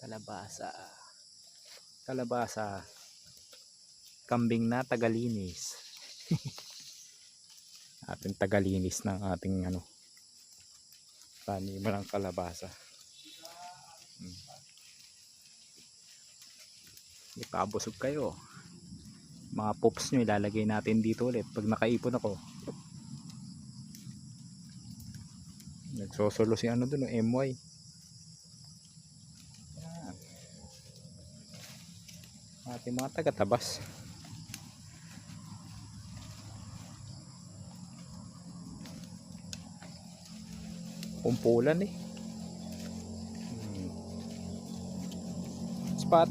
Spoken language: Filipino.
Kalabasa. Kalabasa. Kambing na tagalinis. Ating tagalinis ng ating taniman ng kalabasa. Ikabusog kayo. Mga pops nyo ilalagay natin dito ulit pag nakaipon ako. Nagsosolo si dun, MY. Ating mga taga-tabas. Pumpulan Spot.